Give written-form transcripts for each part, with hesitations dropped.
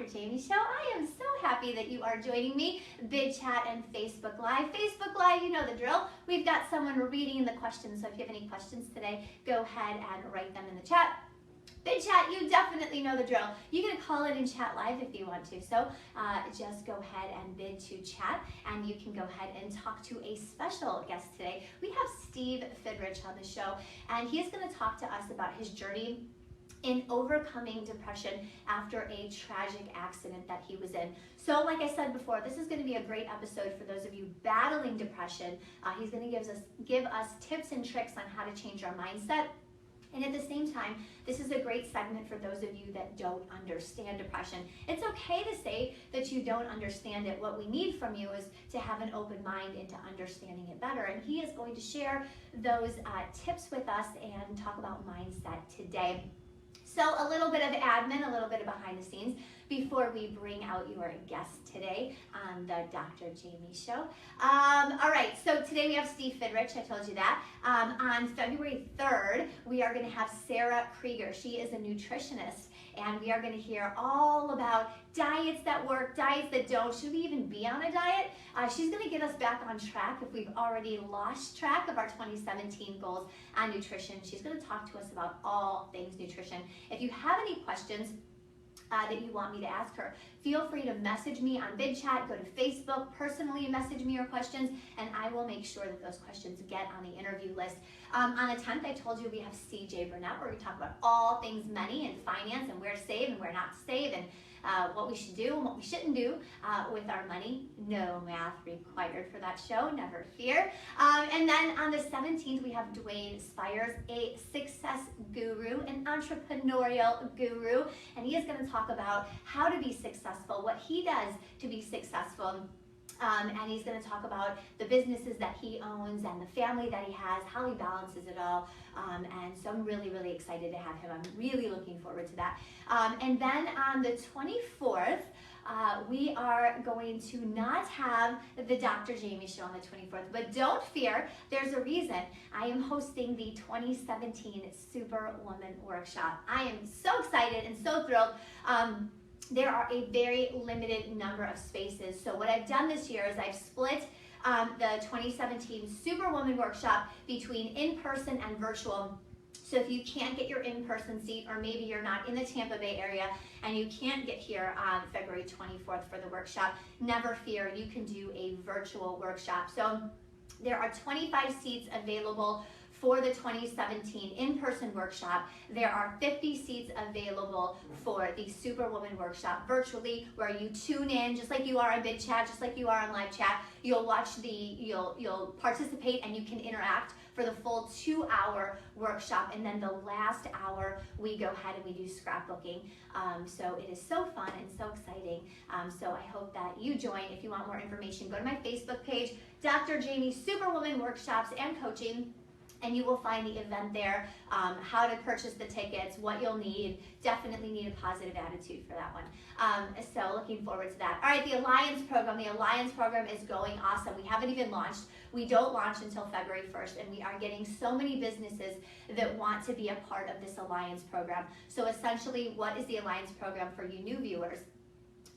Dr. Jaime Show. I am so happy that you are joining me, Vid Chat and Facebook Live. Facebook Live, you know the drill. We've got someone reading the questions, so if you have any questions today, go ahead and write them in the chat. Vid Chat, you definitely know the drill. You can call in and chat live if you want to. So just go ahead and bid to chat, and you can go ahead and talk to a special guest today. We have Steve Fidrych on the show, and he is going to talk to us about his journey in overcoming depression after a tragic accident that he was in. So like I said before, this is going to be a great episode for those of you battling depression. He's going to give us tips and tricks on how to change our mindset. And at the same time, this is a great segment for those of you that don't understand depression. It's okay to say that you don't understand it. What we need from you is to have an open mind into understanding it better. And he is going to share those tips with us and talk about mindset today. So a little bit of admin, a little bit of behind the scenes before we bring out your guest today on the Dr. Jaime Show. All right, so today we have Steve Fidrych, I told you that. On February 3rd, we are gonna have Sarah Krieger. She is a nutritionist, and we are gonna hear all about diets that work, diets that don't. Should we even be on a diet? She's gonna get us back on track if we've already lost track of our 2017 goals on nutrition. She's gonna talk to us about all things nutrition. If you have any questions that you want me to ask her, feel free to message me on VidChat, go to Facebook, personally message me your questions, and I will make sure that those questions get on the interview list. On the 10th, I told you we have CJ Burnett, where we talk about all things money and finance and where to save and where not to save, and what we should do and what we shouldn't do with our money. No math required for that show, never fear. And then on the 17th, we have Dwayne Spires, a success guru, an entrepreneurial guru, and he is going to talk about how to be successful, what he does to be successful. And he's going to talk about the businesses that he owns and the family that he has, how he balances it all. And so I'm really, really excited to have him. I'm really looking forward to that. And then on the 24th, we are going to not have the Dr. Jaime Show on the 24th, but don't fear, there's a reason. I am hosting the 2017 Superwoman Workshop. I am so excited and so thrilled. There are a very limited number of spaces. So what I've done this year is I've split the 2017 Superwoman Workshop between in-person and virtual. So if you can't get your in-person seat, or maybe you're not in the Tampa Bay area and you can't get here on February 24th for the workshop, never fear, you can do a virtual workshop. So there are 25 seats available for the 2017 in-person workshop. There are 50 seats available for the Superwoman Workshop virtually, where you tune in just like you are on VidChat, just like you are on live chat. You'll watch you'll participate and you can interact for the full 2-hour workshop, and then the last hour we go ahead and we do scrapbooking. So it is so fun and so exciting. So I hope that you join. If you want more information, go to my Facebook page, Dr. Jaime Superwoman Workshops and Coaching, and you will find the event there, how to purchase the tickets, what you'll need. Definitely need a positive attitude for that one. So looking forward to that. All right, the Alliance Program. The Alliance Program is going awesome. We haven't even launched. We don't launch until February 1st, and we are getting so many businesses that want to be a part of this Alliance Program. So essentially, what is the Alliance Program for you new viewers?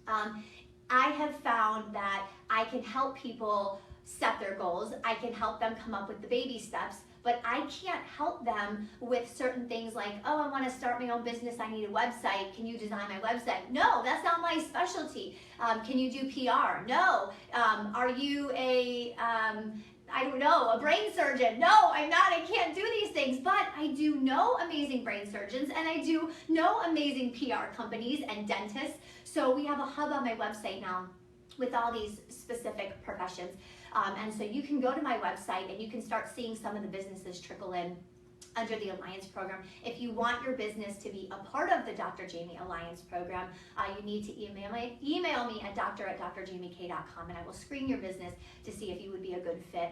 I have found that I can help people set their goals. I can help them come up with the baby steps, but I can't help them with certain things like, oh, I want to start my own business, I need a website, can you design my website? No, that's not my specialty. Can you do PR? No. Are you I don't know, a brain surgeon? No, I'm not, I can't do these things, but I do know amazing brain surgeons, and I do know amazing PR companies and dentists. So we have a hub on my website now with all these specific professions. And so you can go to my website and you can start seeing some of the businesses trickle in under the Alliance Program. If you want your business to be a part of the Dr. Jaime Alliance Program, you need to email me at dr@drjaimek.com, and I will screen your business to see if you would be a good fit,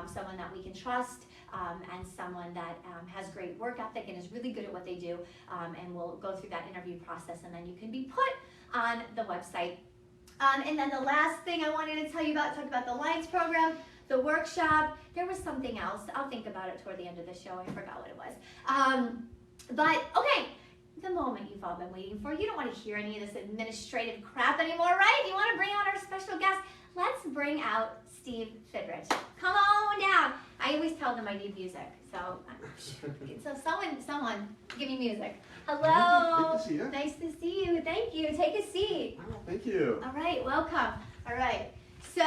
someone that we can trust, and someone that has great work ethic and is really good at what they do, and we'll go through that interview process, and then you can be put on the website. And then the last thing I wanted to tell you about, talk about the Alliance Program, the workshop. There was something else. I'll think about it toward the end of the show. I forgot what it was. But okay, the moment you've all been waiting for. You don't want to hear any of this administrative crap anymore, right? You want to bring out our special guest. Let's bring out Steve Fidrych. Come on down. I always tell them I need music, so someone give me music. Hello. Nice to see you. Nice to see you. Thank you. Take a seat. Oh, thank you. All right, welcome. All right. So,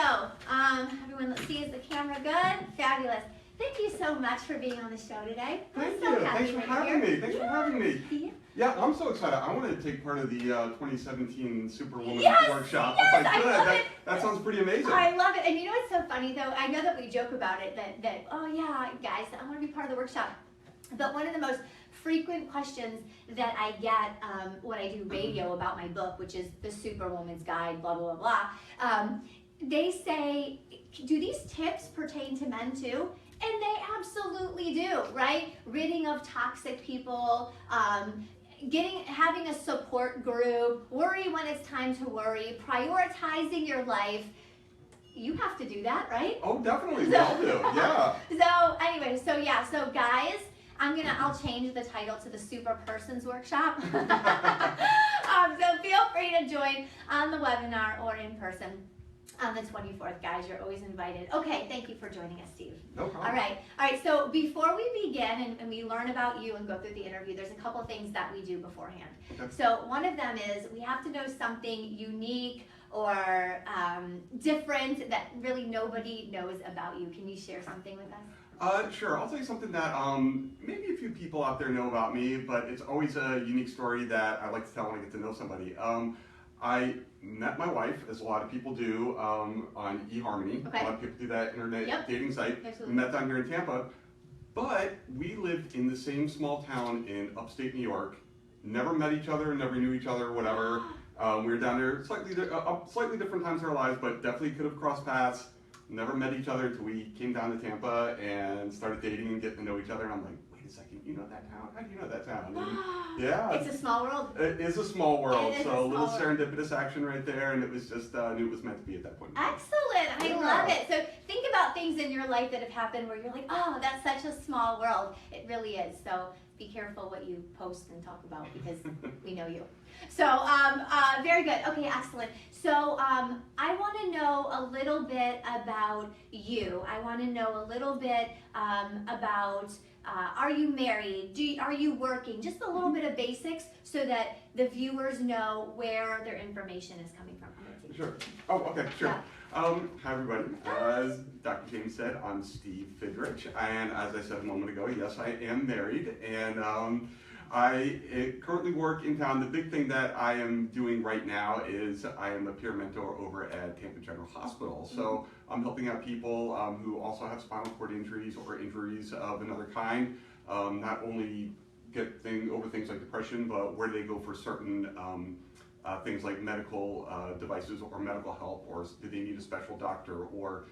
everyone, let's see, is the camera good? Fabulous. Thank you so much for being on the show today. Thank I'm so you. happy Thanks for that you're having here. me. Thanks for having me. Yeah. Yeah, I'm so excited. I want to take part of the 2017 Superwoman Yes, workshop. yes, If I could. I love it. That sounds pretty amazing. I love it. And you know what's so funny though? I know that we joke about it that oh yeah, guys, I want to be part of the workshop. But one of the most frequent questions that I get when I do radio about my book, which is The Superwoman's Guide, blah, blah, blah, blah, they say, do these tips pertain to men too? And they absolutely do, right? Ridding of toxic people, having a support group, worry when it's time to worry, prioritizing your life. You have to do that, right? Oh, definitely. We all do. Yeah. So anyway, so guys, I'll change the title to the Super Persons Workshop. So feel free to join on the webinar or in person on the 24th, guys. You're always invited. Okay, thank you for joining us, Steve. No problem. All right. So before we begin and we learn about you and go through the interview, there's a couple things that we do beforehand. Okay. So one of them is we have to know something unique or different that really nobody knows about you. Can you share something with us? Sure. I'll tell you something that maybe a few people out there know about me, but it's always a unique story that I like to tell when I get to know somebody. I met my wife, as a lot of people do, on eHarmony. Okay. A lot of people do that internet Yep. dating site. Absolutely. We met down here in Tampa, but we lived in the same small town in upstate New York. Never met each other, never knew each other, whatever. We were down there slightly different times in our lives, but definitely could have crossed paths. Never met each other until we came down to Tampa and started dating and getting to know each other. And I'm like, wait a second, you know that town? How do you know that town? And yeah. It's a small world. It is a small world, so a little small serendipitous action right there, and it was just, I knew it was meant to be at that point. Excellent. I Yeah. love it. So think about things in your life that have happened where you're like, oh, that's such a small world. It really is. So be careful what you post and talk about because we know you. So very good. Okay, excellent. So I want to know a little bit about you. I want to know a little bit about are you married? Are you working? Just a little bit of basics so that the viewers know where their information is coming from. Sure. Oh, okay, sure. Yeah. Hi everybody. As Dr. Jaime said, I'm Steve Fidrych, and as I said a moment ago, yes, I am married, and I currently work in town. The big thing that I am doing right now is I am a peer mentor over at Tampa General Hospital. So I'm helping out people who also have spinal cord injuries or injuries of another kind, not only get over things like depression, but where they go for certain things like medical devices or medical help, or do they need a special doctor, or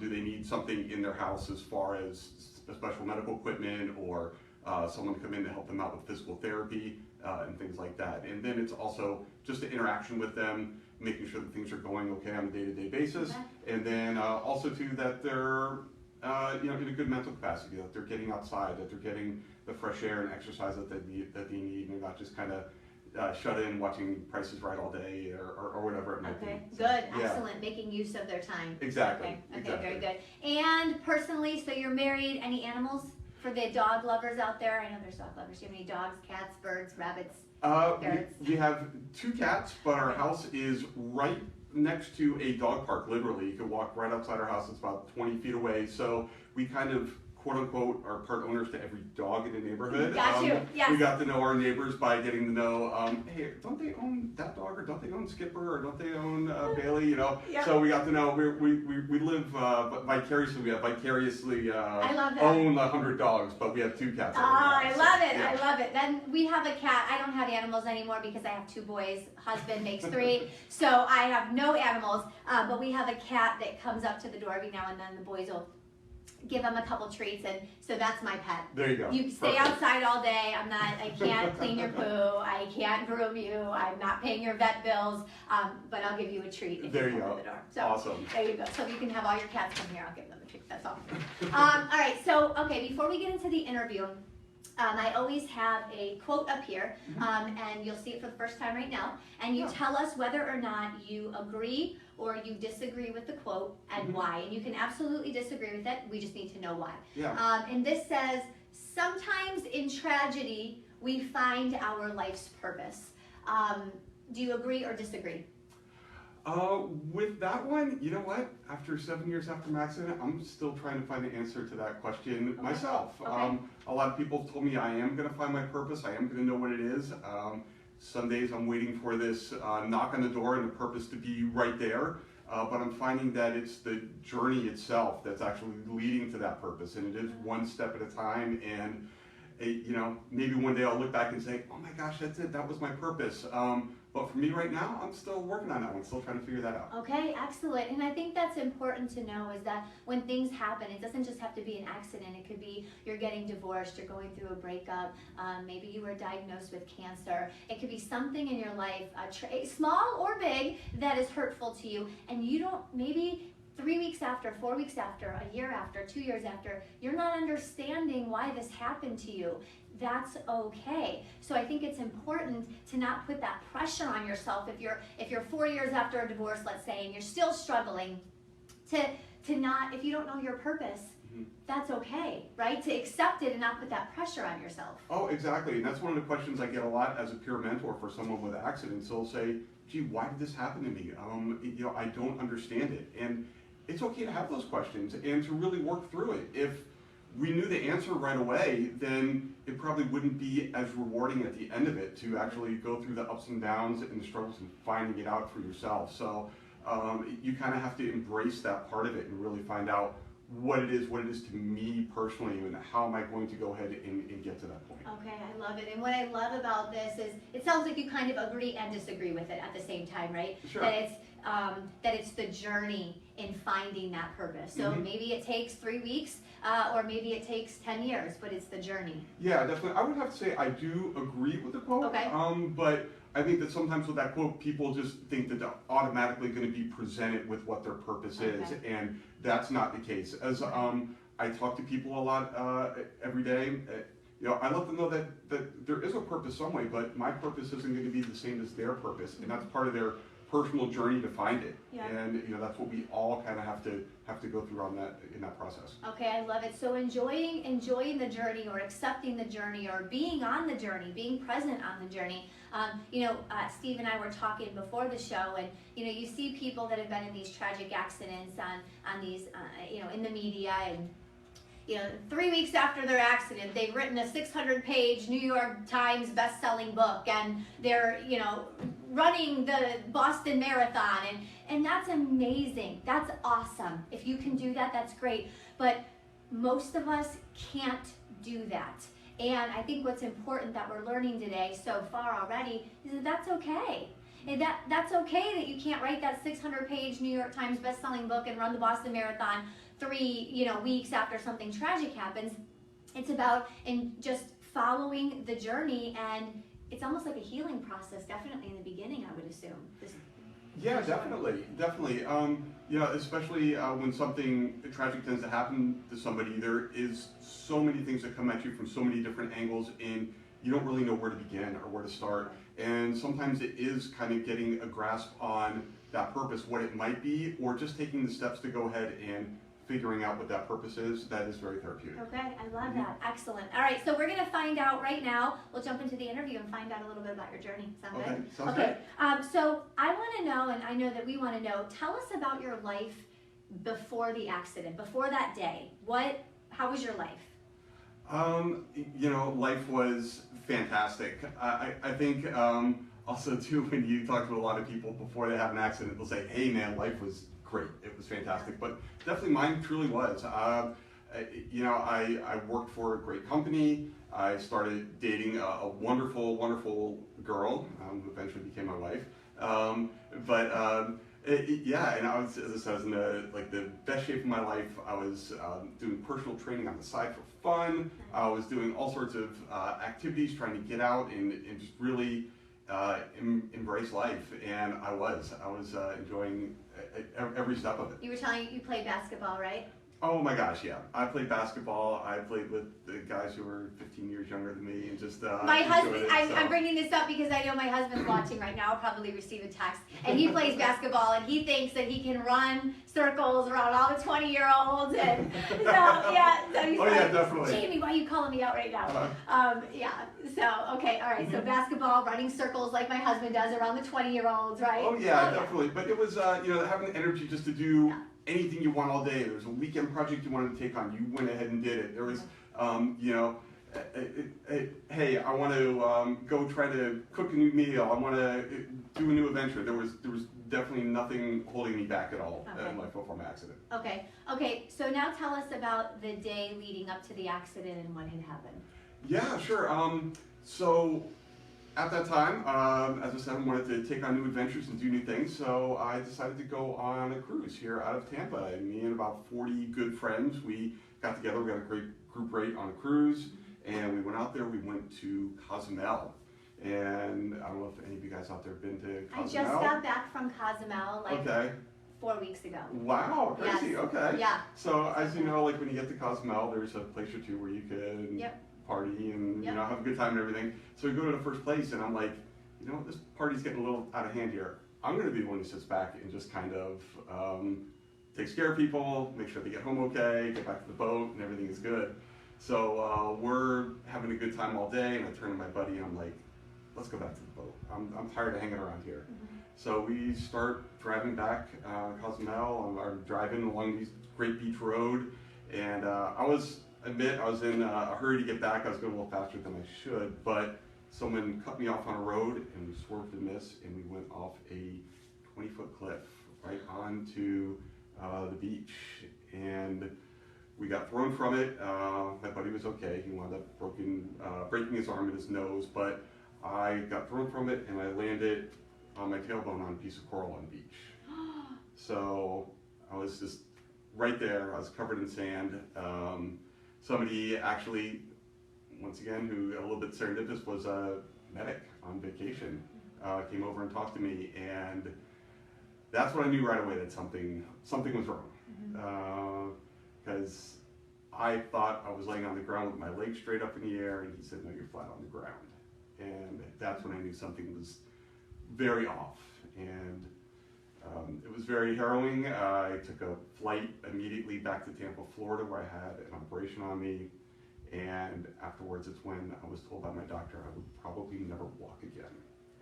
do they need something in their house as far as special medical equipment, or someone to come in to help them out with physical therapy and things like that. And then it's also just the interaction with them, making sure that things are going okay on a day-to-day basis, and then also too that they're in a good mental capacity, that they're getting outside, that they're getting the fresh air and exercise that they need, and they're not just kind of shut in watching Price is Right all day or whatever it might be. Okay, good, Yeah. excellent, making use of their time. Exactly. Okay, Exactly. very good. And personally, so you're married, any animals for the dog lovers out there? I know there's dog lovers. Do you have any dogs, cats, birds, rabbits? We have 2 cats, but our house is right next to a dog park, literally. You can walk right outside our house, it's about 20 feet away. So we kind of, quote unquote, are part owners to every dog in the neighborhood. Got you, yes. We got to know our neighbors by getting to know, hey, don't they own that dog, or don't they own Skipper, or don't they own Bailey, Yep. So we got to know, we live vicariously, we have vicariously I love that. own 100 dogs, but we have 2 cats. I love it, Yeah. I love it. Then we have a cat. I don't have animals anymore because I have 2 boys. Husband makes 3. So I have no animals, but we have a cat that comes up to the door every now and then. The boys will give him a couple treats, and so that's my pet. There you go. You stay Perfect. outside all day. I can't clean your poo. I can't groom you. I'm not paying your vet bills, but I'll give you a treat if There you you come go. to the door. So Awesome. there you go. So if you can have all your cats come here, I'll give them a treat. That's all. All right. So okay, before we get into the interview, I always have a quote up here, and you'll see it for the first time right now, and you tell us whether or not you agree or you disagree with the quote and why. And you can absolutely disagree with it, we just need to know why. And this says, sometimes in tragedy, we find our life's purpose. Do you agree or disagree? With that one, you know what? After 7 years after my accident, I'm still trying to find the answer to that question myself. A lot of people told me I am going to find my purpose. I am going to know what it is. Some days I'm waiting for this knock on the door and the purpose to be right there. But I'm finding that it's the journey itself that's actually leading to that purpose. And it is one step at a time. And you know, maybe one day I'll look back and say, oh my gosh, that's it. That was my purpose. But for me right now, I'm still working on that one, still trying to figure that out. Okay, excellent. And I think that's important to know is that when things happen, it doesn't just have to be an accident. It could be you're getting divorced, you're going through a breakup, maybe you were diagnosed with cancer. It could be something in your life, small or big, that is hurtful to you. And you don't, maybe 3 weeks after, 4 weeks after, a year after, 2 years after, you're not understanding why this happened to you. That's okay. So I think it's important to not put that pressure on yourself if you're 4 years after a divorce, let's say, and you're still struggling, to not, if you don't know your purpose, that's okay, right? To accept it and not put that pressure on yourself. Oh, exactly. And that's one of the questions I get a lot as a peer mentor for someone with accidents. They'll say, gee, why did this happen to me? You know, I don't understand it. And it's okay to have those questions and to really work through it. If we knew the answer right away, then it probably wouldn't be as rewarding at the end of it to actually go through the ups and downs and the struggles and finding it out for yourself. So you kind of have to embrace that part of it and really find out what it is to me personally, and how am I going to go ahead and get to that point. Okay, I love it. And what I love about this is it sounds like you kind of agree and disagree with it at the same time, right? Sure. That it's the journey in finding that purpose. So maybe it takes 3 weeks, or maybe it takes 10 years, but it's the journey. Yeah, definitely. I would have to say I do agree with the quote. Okay. But I think that sometimes with that quote, people just think that they're automatically going to be presented with what their purpose is, and that's not the case. As I talk to people a lot every day, you know, I let them know that there is a purpose some way, but my purpose isn't going to be the same as their purpose, and that's part of their personal journey to find it. Yeah. And you know, that's what we all kind of have to go through in that process. Okay, I love it. So enjoying the journey, or accepting the journey, or being on the journey, being present on the journey. You know, Steve and I were talking before the show, and you know, you see people that have been in these tragic accidents on these, you know, in the media, and you know, 3 weeks after their accident, they've written a 600-page New York Times best-selling book, and they're, you know, running the Boston Marathon, and that's amazing. That's awesome. If you can do that, that's great. But most of us can't do that. And I think what's important that we're learning today so far already is that that's okay. And that's okay that you can't write that 600-page New York Times best-selling book and run the Boston Marathon 3 weeks after something tragic happens. It's about just following the journey, and it's almost like a healing process, definitely in the beginning, I would assume. Yeah, definitely. You know, especially when something tragic tends to happen to somebody, there is so many things that come at you from so many different angles, and you don't really know where to begin or where to start. And sometimes it is kind of getting a grasp on that purpose, what it might be, or just taking the steps to go ahead and figuring out what that purpose is. That is very therapeutic. Okay, I love that. Excellent. All right, so we're going to find out right now. We'll jump into the interview and find out a little bit about your journey. Sound good? Okay, sounds good. So I want to know, and I know that we want to know, tell us about your life before the accident, before that day. How was your life? You know, life was fantastic. I think also too, when you talk to a lot of people before they have an accident, they'll say, hey man, life was great. It was fantastic. But definitely mine truly was. You know, I worked for a great company. I started dating a wonderful, wonderful girl, who eventually became my wife. Yeah, and I was, as I said, I was in the best shape of my life. I was doing personal training on the side for fun. I was doing all sorts of activities, trying to get out and just really embrace life. And I was enjoying every step of it. You were telling you played basketball, right? Oh my gosh, yeah. I played basketball. I played with the guys who were 15 years younger than me, and just my husband. I'm bringing this up because I know my husband's watching right now. I'll probably receive a text, and he plays basketball, and he thinks that he can run circles around all the 20-year-olds, and so yeah. So he's yeah, definitely. Jamie, why are you calling me out right now? Yeah. So okay, all right. So basketball, running circles like my husband does around the 20-year-olds, right? Oh yeah, definitely. But it was having the energy just to do anything you want all day. There was a weekend project you wanted to take on. You went ahead and did it. There was hey, I want to go try to cook a new meal. I want to do a new adventure. There was definitely nothing holding me back at all in my foot from accident. Okay. So now tell us about the day leading up to the accident and what had happened. Yeah, sure. So at that time, as I said, I wanted to take on new adventures and do new things. So I decided to go on a cruise here out of Tampa. And me and about 40 good friends, we got together. We got a great group rate on a cruise, and we went out there. We went to Cozumel. And I don't know if any of you guys out there have been to Cozumel. I just got back from Cozumel, 4 weeks ago. Wow, crazy. Yes. Okay. Yeah. So as you know, like when you get to Cozumel, there's a place or two where you can party and have a good time and everything. So we go to the first place, and I'm like, this party's getting a little out of hand here. I'm going to be the one who sits back and just kind of takes care of people, make sure they get home okay, get back to the boat, and everything is good. So we're having a good time all day, and I turn to my buddy and I'm like, let's go back to the boat. I'm tired of hanging around here. So we start driving back Cozumel. I'm driving along this great beach road, and I was in a hurry to get back. I was going a little faster than I should, but someone cut me off on a road, and we swerved and missed, and we went off a 20-foot cliff right onto the beach, and we got thrown from it. My buddy was okay. He wound up breaking his arm and his nose, but I got thrown from it, and I landed on my tailbone on a piece of coral on the beach. So I was just right there. I was covered in sand. Somebody actually, once again, who a little bit serendipitous, was a medic on vacation, came over and talked to me, and that's when I knew right away that something was wrong. Because I thought I was laying on the ground with my legs straight up in the air, and he said, no, you're flat on the ground. And that's when I knew something was very off. And it was very harrowing. I took a flight immediately back to Tampa, Florida, where I had an operation on me. And afterwards, it's when I was told by my doctor I would probably never walk again.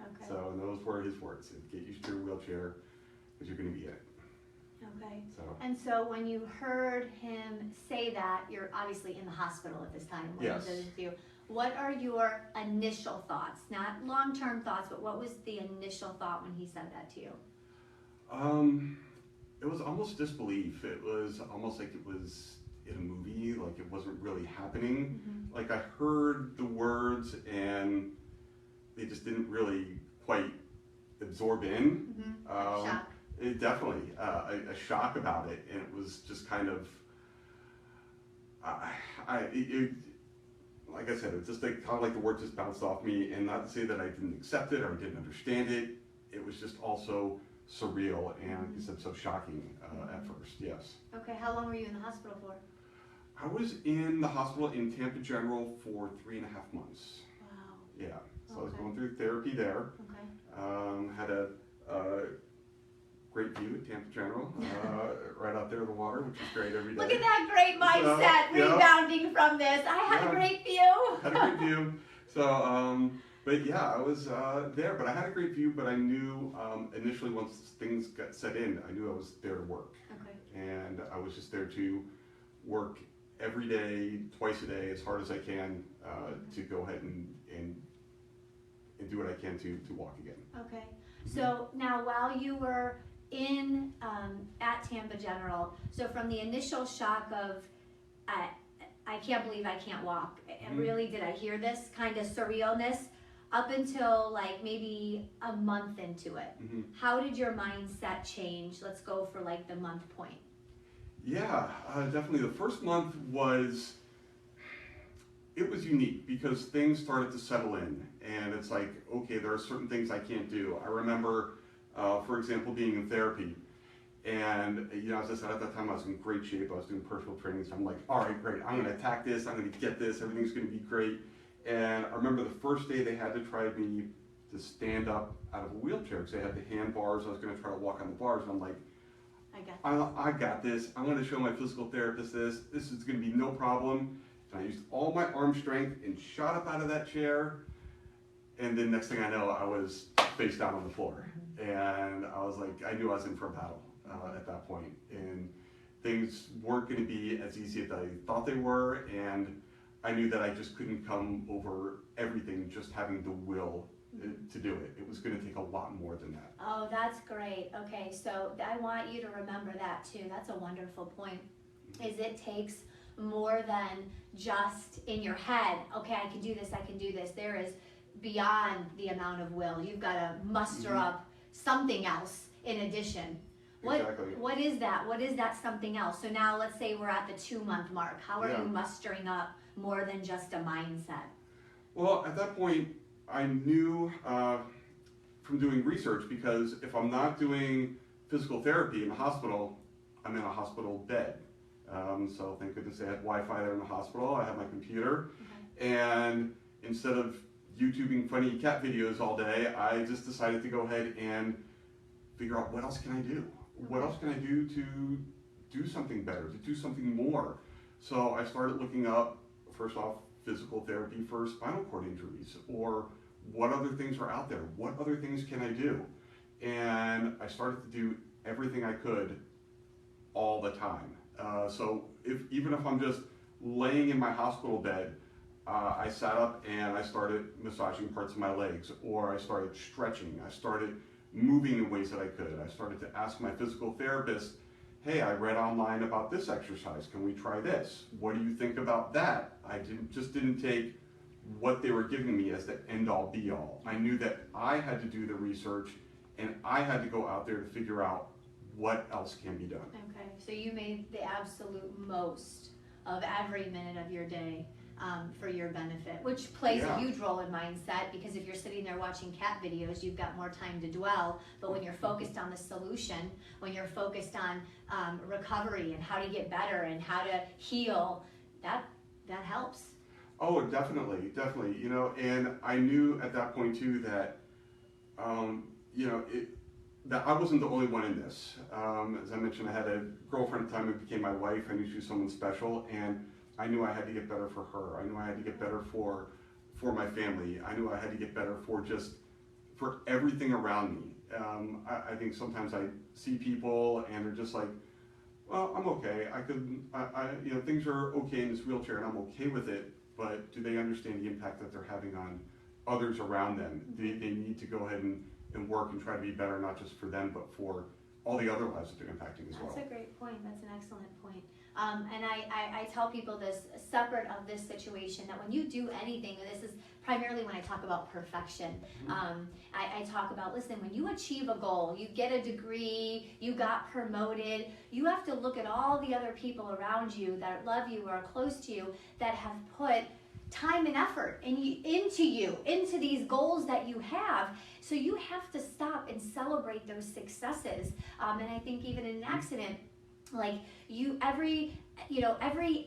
Okay. So, and those were his words: get used to your wheelchair, because you're going to be in it. Okay. So. And so when you heard him say that, you're obviously in the hospital at this time. Yes. What are your initial thoughts? Not long-term thoughts, but what was the initial thought when he said that to you? It was almost disbelief. It was almost like it was in a movie, like it wasn't really happening. Like I heard the words and they just didn't really quite absorb in. Shock. It definitely, a shock about it, and it was just kind of, like I said, it was just like, kind of like the word just bounced off me, and not to say that I didn't accept it or I didn't understand it, it was just also surreal and, like you said, so shocking at first, yes. Okay, how long were you in the hospital for? I was in the hospital in Tampa General for 3.5 months. Wow. Yeah, so I was going through therapy there. Okay. Had a great view at Tampa General, right out there in the water, which is great every day. Look at that great mindset, rebounding from this. I had a great view. Had a great view. So, but yeah, I was there, but I had a great view, but I knew initially once things got set in, I knew I was there to work. Okay. And I was just there to work every day, twice a day, as hard as I can, to go ahead and do what I can to walk again. Okay. So now while you were in at Tampa General, so from the initial shock of I can't believe I can't walk, and really did I hear this kind of surrealness, up until like maybe a month into it, how did your mindset change? Let's go for like the month point. Yeah, definitely. The first month was unique because things started to settle in, and it's like, okay, there are certain things I can't do. I remember, for example, being in therapy, And, as I said, at that time I was in great shape. I was doing personal training, so I'm like, all right, great, I'm going to attack this, I'm going to get this, everything's going to be great. And I remember the first day they had to try me to stand up out of a wheelchair because they had the hand bars. I was going to try to walk on the bars, and I'm like, I got this. I'm going to show my physical therapist this. This is going to be no problem. And I used all my arm strength and shot up out of that chair. And then next thing I know, I was face down on the floor. And I was like, I knew I was in for a battle at that point. And things weren't going to be as easy as I thought they were. And I knew that I just couldn't come over everything just having the will to do it. It was going to take a lot more than that. Oh, that's great. Okay, so I want you to remember that too. That's a wonderful point. Is it takes more than just in your head, okay, I can do this, I can do this. There is beyond the amount of will. You've got to muster up something else in addition. Exactly. What is that? What is that something else? So now let's say we're at the 2-month mark. How are you mustering up more than just a mindset? Well, at that point, I knew from doing research, because if I'm not doing physical therapy in the hospital, I'm in a hospital bed. So thank goodness they had Wi-Fi there in the hospital. I had my computer, and instead of YouTubing funny cat videos all day, I just decided to go ahead and figure out what else can I do? What else can I do to do something better, to do something more? So I started looking up, first off, physical therapy for spinal cord injuries, or what other things are out there? What other things can I do? And I started to do everything I could all the time. So even if I'm just laying in my hospital bed, I sat up and I started massaging parts of my legs, or I started stretching. I started moving in ways that I could. I started to ask my physical therapist, hey, I read online about this exercise. Can we try this? What do you think about that? I didn't take what they were giving me as the end-all be-all. I knew that I had to do the research, and I had to go out there to figure out what else can be done. Okay, so you made the absolute most of every minute of your day for your benefit, which plays a huge role in mindset, because if you're sitting there watching cat videos, you've got more time to dwell. But when you're focused on the solution, when you're focused on recovery and how to get better and how to heal, that helps. Oh, definitely. And I knew at that point too that, that I wasn't the only one in this. As I mentioned, I had a girlfriend at the time who became my wife. I knew she was someone special, and I knew I had to get better for her. I knew I had to get better for my family. I knew I had to get better for everything around me. I think sometimes I see people and they're just like, well, I'm okay. Things are okay in this wheelchair and I'm okay with it, but do they understand the impact that they're having on others around them? They need to go ahead and work and try to be better, not just for them, but for all the other lives that they're impacting as well. That's a great point. That's an excellent point. And I tell people this, separate of this situation, that when you do anything, and this is primarily when I talk about perfection, I talk about, listen, when you achieve a goal, you get a degree, you got promoted, you have to look at all the other people around you that love you or are close to you that have put time and effort into these goals that you have. So you have to stop and celebrate those successes. And I think even in an accident, like every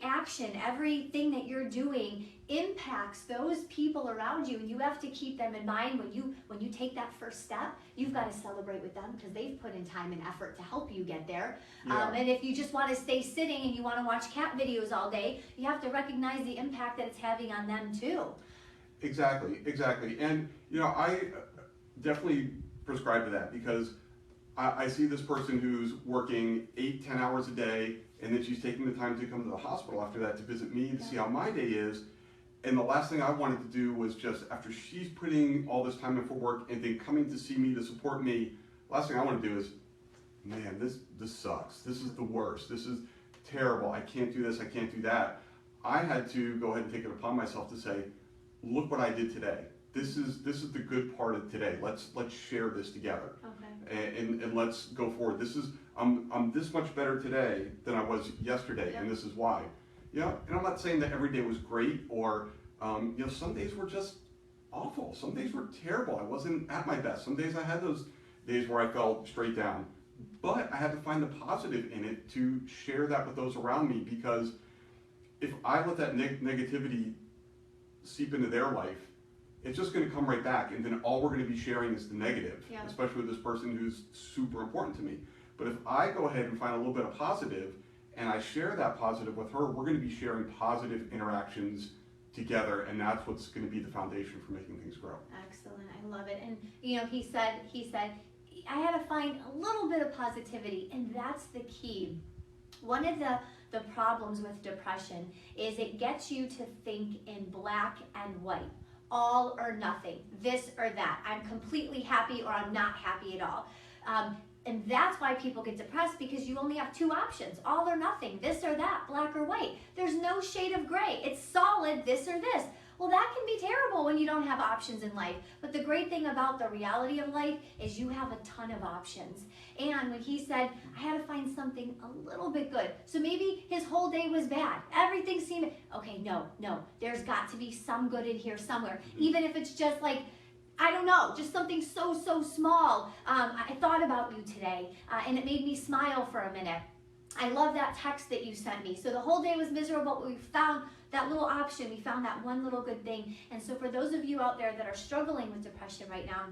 action, everything that you're doing impacts those people around you, and you have to keep them in mind when you take that first step. You've got to celebrate with them because they've put in time and effort to help you get there. And if you just want to stay sitting and you want to watch cat videos all day, you have to recognize the impact that it's having on them too. Exactly. And I definitely prescribe to that, because I see this person who's working 8-10 hours a day, and then she's taking the time to come to the hospital after that to visit me to see how my day is. And the last thing I wanted to do was just, after she's putting all this time in for work and then coming to see me to support me, last thing I want to do is, man, this sucks. This is the worst. This is terrible. I can't do this. I can't do that. I had to go ahead and take it upon myself to say, look what I did today. This is the good part of today. Let's share this together. Okay. And let's go forward. I'm this much better today than I was yesterday, and this is why. And I'm not saying that every day was great, or some days were just awful. Some days were terrible. I wasn't at my best. Some days I had those days where I fell straight down. but I had to find the positive in it to share that with those around me, because if I let that negativity seep into their life, it's just going to come right back, and then all we're going to be sharing is the negative, Yeah. especially with this person who's super important to me. But if I go ahead and find a little bit of positive, and I share that positive with her, we're going to be sharing positive interactions together, and that's what's going to be the foundation for making things grow. Excellent, I love it. And he said, I had to find a little bit of positivity, and that's the key. One of the problems with depression is it gets you to think in black and white, all or nothing, this or that. I'm completely happy or I'm not happy at all. And that's why people get depressed, because you only have two options, all or nothing, this or that, black or white. There's no shade of gray. It's solid, this or this. Well, that can be terrible when you don't have options in life. But the great thing about the reality of life is you have a ton of options. And when he said, I had to find something a little bit good. So maybe his whole day was bad. Everything seemed, okay, no, there's got to be some good in here somewhere. Even if it's just like, I don't know, just something so small. I thought about you today, and it made me smile for a minute. I love that text that you sent me. So the whole day was miserable, but we found that little option. We found that one little good thing. And so for those of you out there that are struggling with depression right now,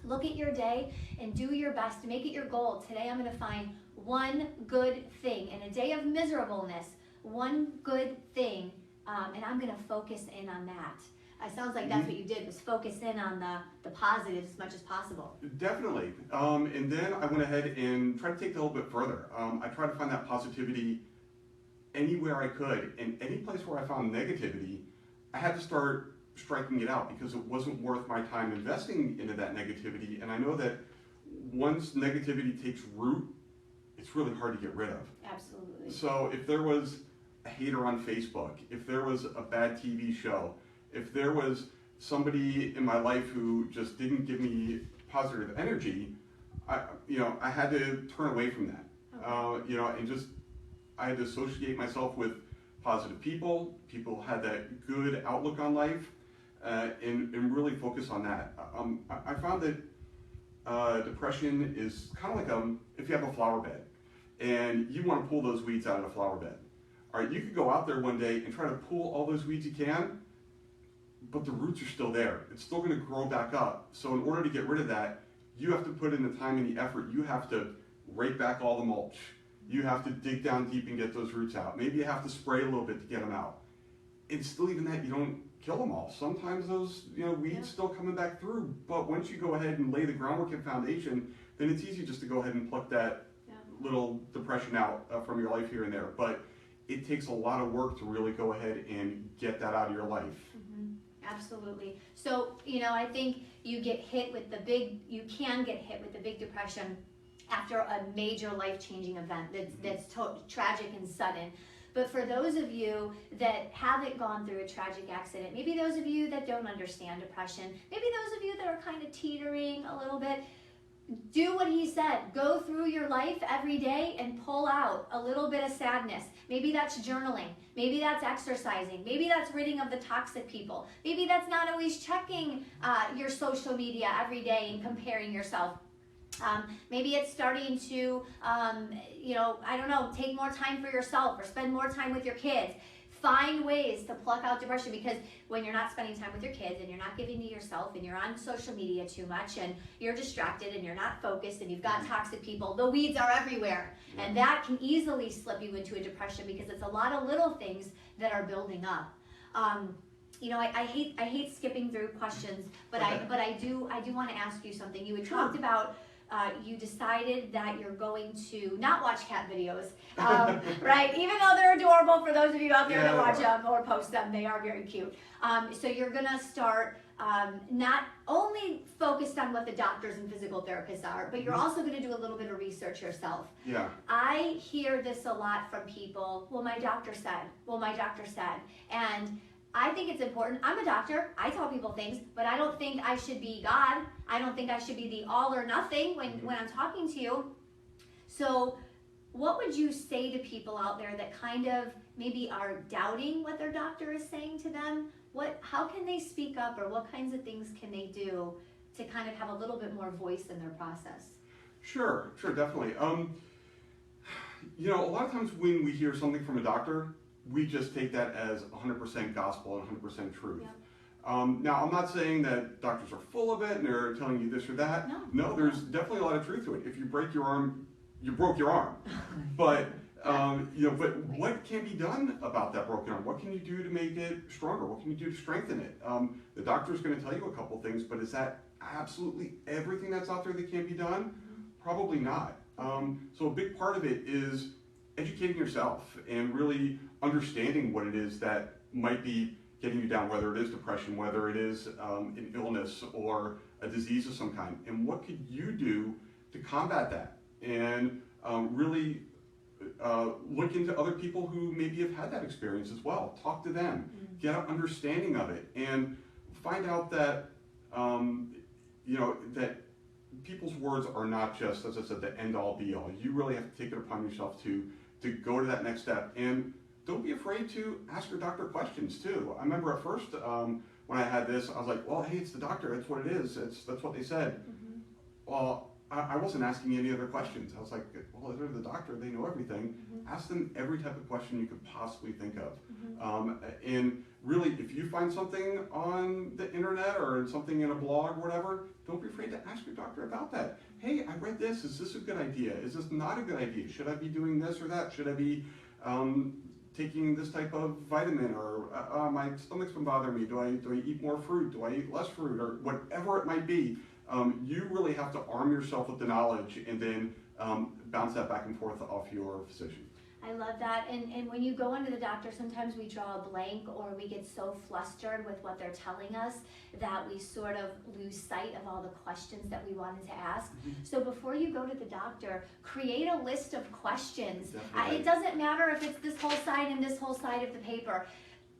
look at your day and do your best to make it your goal. Today I'm going to find one good thing. In a day of miserableness, one good thing, and I'm going to focus in on that. It sounds like that's what you did, was focus in on the positives as much as possible. Definitely. And then I went ahead and tried to take it a little bit further. I tried to find that positivity anywhere I could, and any place where I found negativity, I had to start striking it out, because it wasn't worth my time investing into that negativity. And I know that once negativity takes root, it's really hard to get rid of. Absolutely. So if there was a hater on Facebook, if there was a bad TV show, if there was somebody in my life who just didn't give me positive energy, I had to turn away from that. Okay. And just, I had to associate myself with positive people who had that good outlook on life, and really focus on that. I found that depression is kind of like if you have a flower bed and you want to pull those weeds out of the flower bed. All right, you could go out there one day and try to pull all those weeds you can, but the roots are still there. It's still going to grow back up. So in order to get rid of that, you have to put in the time and the effort. You have to rake back all the mulch. You have to dig down deep and get those roots out. Maybe you have to spray a little bit to get them out. And still, even that, you don't kill them all. Sometimes those weeds still coming back through. But once you go ahead and lay the groundwork and foundation, then it's easy just to go ahead and pluck that little depression out from your life here and there. But it takes a lot of work to really go ahead and get that out of your life. Mm-hmm. Absolutely. So, I think you can get hit with the big depression after a major life-changing event that's tragic and sudden. But for those of you that haven't gone through a tragic accident, maybe those of you that don't understand depression, maybe those of you that are kind of teetering a little bit, do what he said. Go through your life every day and pull out a little bit of sadness. Maybe that's journaling. Maybe that's exercising. Maybe that's ridding of the toxic people. Maybe that's not always checking your social media every day and comparing yourself. Maybe it's starting to, take more time for yourself or spend more time with your kids. Find ways to pluck out depression, because when you're not spending time with your kids and you're not giving to yourself and you're on social media too much and you're distracted and you're not focused and you've got toxic people, the weeds are everywhere. And that can easily slip you into a depression, because it's a lot of little things that are building up. I hate skipping through questions, but I do want to ask you something. You had talked about you decided that you're going to not watch cat videos, right? Even though they're adorable, for those of you out there that watch them or post them, they are very cute. So you're gonna start not only focused on what the doctors and physical therapists are, but you're also gonna do a little bit of research yourself. Yeah. I hear this a lot from people. Well, my doctor said, and I think it's important. I'm a doctor. I tell people things, but I don't think I should be God. I don't think I should be the all or nothing when I'm talking to you. So what would you say to people out there that kind of maybe are doubting what their doctor is saying to them? How can they speak up, or what kinds of things can they do to kind of have a little bit more voice in their process? Sure, definitely. You know, a lot of times when we hear something from a doctor, we just take that as 100% gospel and 100% truth. Yeah. Now, I'm not saying that doctors are full of it and they're telling you this or that. No. There's definitely a lot of truth to it. If you break your arm, you broke your arm. But you know, but what can be done about that broken arm? What can you do to make it stronger? What can you do to strengthen it? The doctor is going to tell you a couple things, but is that absolutely everything that's out there that can be done? Probably not. So a big part of it is educating yourself and really understanding what it is that might be getting you down, whether it is depression, whether it is an illness or a disease of some kind, and what could you do to combat that? And really look into other people who maybe have had that experience as well. Talk to them, get an understanding of it, and find out that you know, that people's words are not just, as I said, the end all be all. You really have to take it upon yourself to go to that next step. And don't be afraid to ask your doctor questions too. I remember at first when I had this, I was like, well, hey, it's the doctor, that's what it is, that's what they said. Well, I wasn't asking any other questions. I was like, well, they're the doctor, they know everything. Ask them every type of question you could possibly think of. And really, if you find something on the internet or something in a blog or whatever, don't be afraid to ask your doctor about that. Hey, I read this, is this a good idea? Is this not a good idea? Should I be doing this or that? Should I be taking this type of vitamin, or my stomach's been bothering me? Do I eat more fruit? Do I eat less fruit? Or whatever it might be. You really have to arm yourself with the knowledge and then bounce that back and forth off your physician. I love that. And when you go into the doctor, sometimes we draw a blank or we get so flustered with what they're telling us that we sort of lose sight of all the questions that we wanted to ask. So before you go to the doctor, create a list of questions. It doesn't matter if it's this whole side and this whole side of the paper.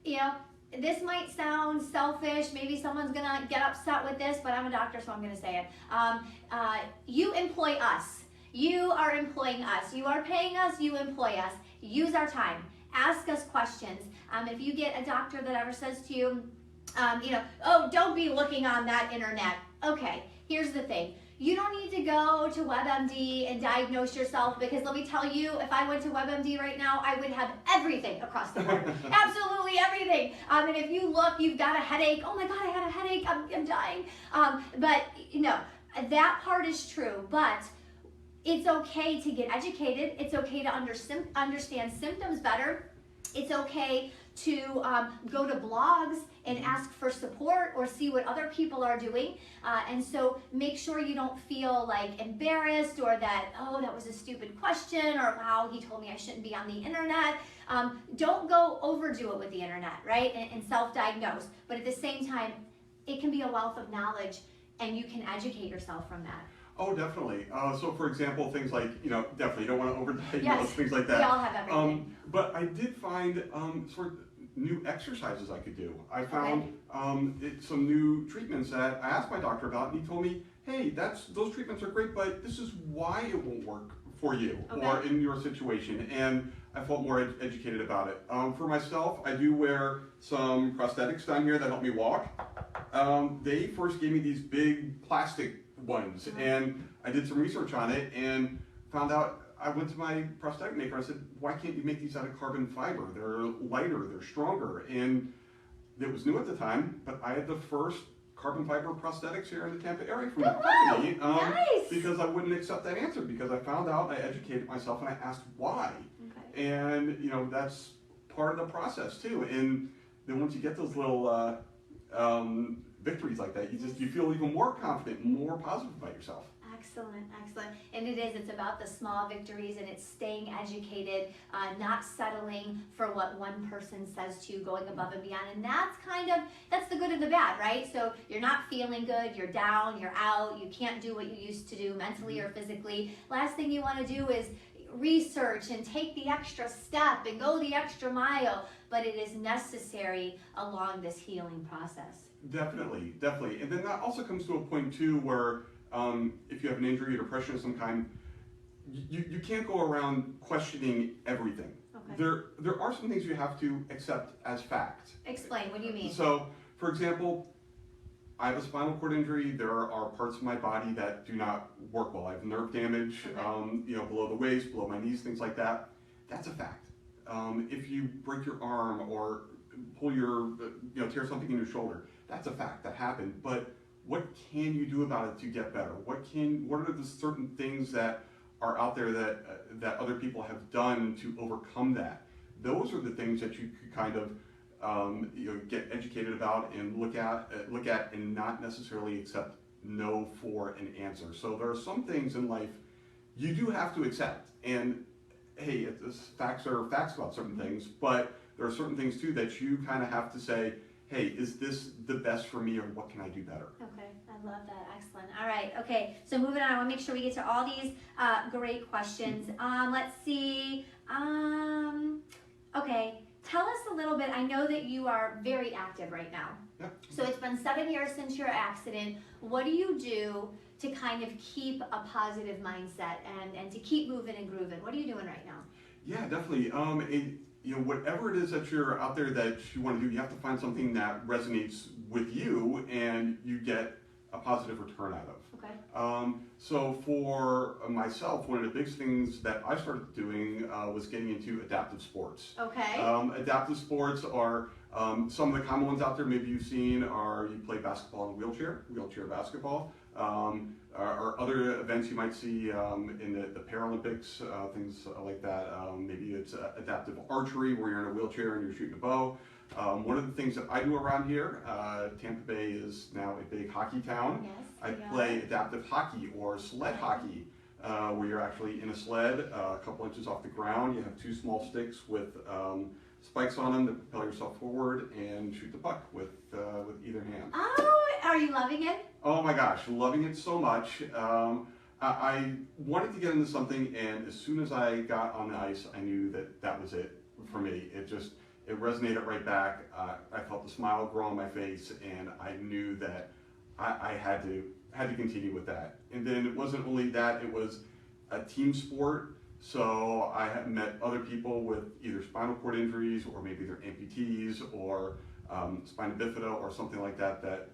You know, this might sound selfish, maybe someone's gonna get upset with this, but I'm a doctor, so I'm gonna say it. You employ us. You are employing us. You are paying us, you employ us. Use our time. Ask us questions. If you get a doctor that ever says to you, you know, oh, don't be looking on that internet. Okay, here's the thing. You don't need to go to WebMD and diagnose yourself, because let me tell you, if I went to WebMD right now, I would have everything across the board. Absolutely everything. And if you look, you've got a headache. Oh my God, I had a headache. I'm dying. But you know, that part is true. But it's okay to get educated. It's okay to understand symptoms better. It's okay to go to blogs and ask for support or see what other people are doing. And so make sure you don't feel like embarrassed or that, oh, that was a stupid question, or wow, he told me I shouldn't be on the internet. Don't go overdo it with the internet, right? And self-diagnose. But at the same time, it can be a wealth of knowledge and you can educate yourself from that. Oh, definitely. So, for example, things like, you know, definitely you don't want to overdiagnose, yes, things like that. We all have everything. But I did find sort of new exercises I could do. I found some new treatments that I asked my doctor about, and he told me, hey, those treatments are great, but this is why it won't work for you or in your situation. And I felt more educated about it. For myself, I do wear some prosthetics down here that help me walk. They first gave me these big plastic ones, and I did some research on it and found out. I went to my prosthetic maker. I said, why can't you make these out of carbon fiber? They're lighter, they're stronger. And it was new at the time, but I had the first carbon fiber prosthetics here in the Tampa area from the company. Nice. Because I wouldn't accept that answer, because I found out, I educated myself, and I asked why. And you know, that's part of the process too. And then once you get those little victories like that, you feel even more confident, more positive about yourself. Excellent, excellent. And it's about the small victories, and it's staying educated, not settling for what one person says to you, going above and beyond. And that's the good and the bad, right? So you're not feeling good, you're down, you're out, you can't do what you used to do mentally or physically. Last thing you want to do is research and take the extra step and go the extra mile, but it is necessary along this healing process. Definitely, definitely. And then that also comes to a point too where if you have an injury or depression of some kind, you can't go around questioning everything. There are some things you have to accept as fact. Explain, what do you mean? So, for example, I have a spinal cord injury. There are parts of my body that do not work well. I have nerve damage, below the waist, below my knees, things like that. That's a fact. If you break your arm or pull tear something in your shoulder, that's a fact that happened. But what can you do about it to get better? What are the certain things that are out there that other people have done to overcome that? Those are the things that you could kind of get educated about and look at and not necessarily accept no for an answer. So there are some things in life you do have to accept, and hey, facts are facts about certain things, but there are certain things too that you kind of have to say, hey, is this the best for me, or what can I do better? Okay, I love that. Excellent. All right. Okay, so moving on, I want to make sure we get to all these great questions. Let's see. Okay, tell us a little bit. I know that you are very active right now. Yep. So it's been 7 years since your accident. What do you do to kind of keep a positive mindset and to keep moving and grooving? What are you doing right now? Yeah, definitely. Whatever it is that you're out there that you want to do, you have to find something that resonates with you and you get a positive return out of. Okay. So for myself, one of the biggest things that I started doing was getting into adaptive sports. Okay. Adaptive sports are some of the common ones out there. Maybe you've seen are you play basketball in a wheelchair basketball. Or other events you might see in the Paralympics, things like that. Maybe it's adaptive archery where you're in a wheelchair and you're shooting a bow. One of the things that I do around here, Tampa Bay is now a big hockey town. Yes, I play adaptive hockey or sled hockey, where you're actually in a sled a couple inches off the ground. You have two small sticks with spikes on them that propel yourself forward and shoot the puck with either hand. Oh, are you loving it? Oh my gosh, loving it so much. I wanted to get into something, and as soon as I got on the ice, I knew that was it for me. It resonated right back. I felt the smile grow on my face, and I knew that I had to continue with that. And then it wasn't only that; it was a team sport. So I had met other people with either spinal cord injuries, or maybe they're amputees, or spina bifida, or something like that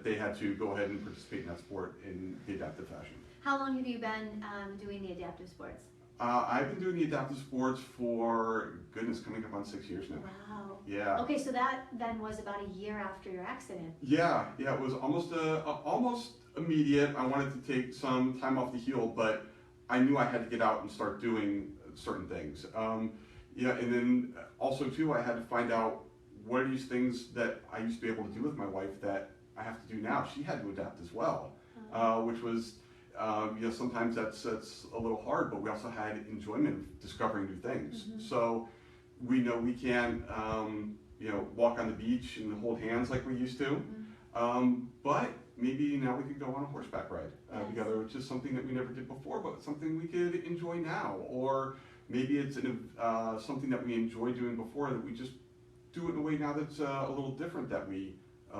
they had to go ahead and participate in that sport in the adaptive fashion. How long have you been doing the adaptive sports? I've been doing the adaptive sports for, goodness, coming up on 6 years now. Wow. Yeah. Okay, so that then was about a year after your accident. Yeah, it was almost immediate. I wanted to take some time off the heel, but I knew I had to get out and start doing certain things. And then also too, I had to find out what are these things that I used to be able to do with my wife that I have to do now. She had to adapt as well, which was, sometimes that's a little hard, but we also had enjoyment of discovering new things. Mm-hmm. So we know we can't, walk on the beach and hold hands like we used to, but maybe now we could go on a horseback ride together, which is something that we never did before, but something we could enjoy now. Or maybe it's something that we enjoyed doing before that we just do it in a way now that's a little different that we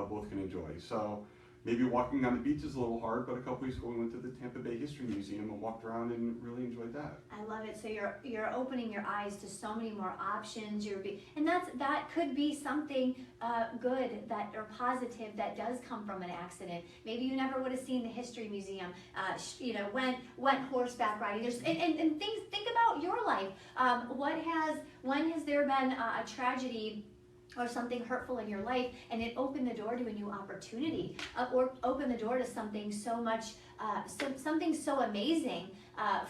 both can enjoy. So maybe walking on the beach is a little hard, but a couple weeks ago we went to the Tampa Bay History Museum and walked around and really enjoyed that. I love it. So you're opening your eyes to so many more options. And that could be something good or positive that does come from an accident. Maybe you never would have seen the History Museum. Went horseback riding. And things. Think about your life. When has there been a tragedy or something hurtful in your life, and it opened the door to a new opportunity, or opened the door to something so much, something so amazing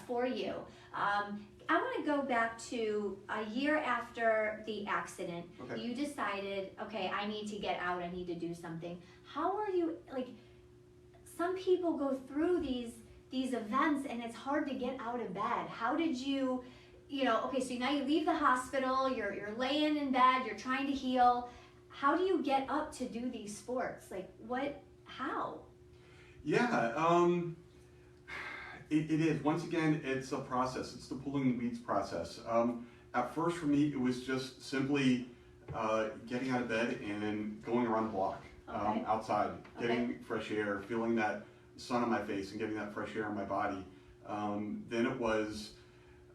for you. I want to go back to a year after the accident. Okay. You decided, okay, I need to get out, I need to do something. How are you, some people go through these events and it's hard to get out of bed. How did you, okay, so now you leave the hospital, you're laying in bed, you're trying to heal. How do you get up to do these sports? How? Yeah, it is. Once again, it's a process. It's the pulling the weeds process. At first for me, it was just simply getting out of bed and going around the block, outside, getting fresh air, feeling that sun on my face and getting that fresh air on my body. Then it was,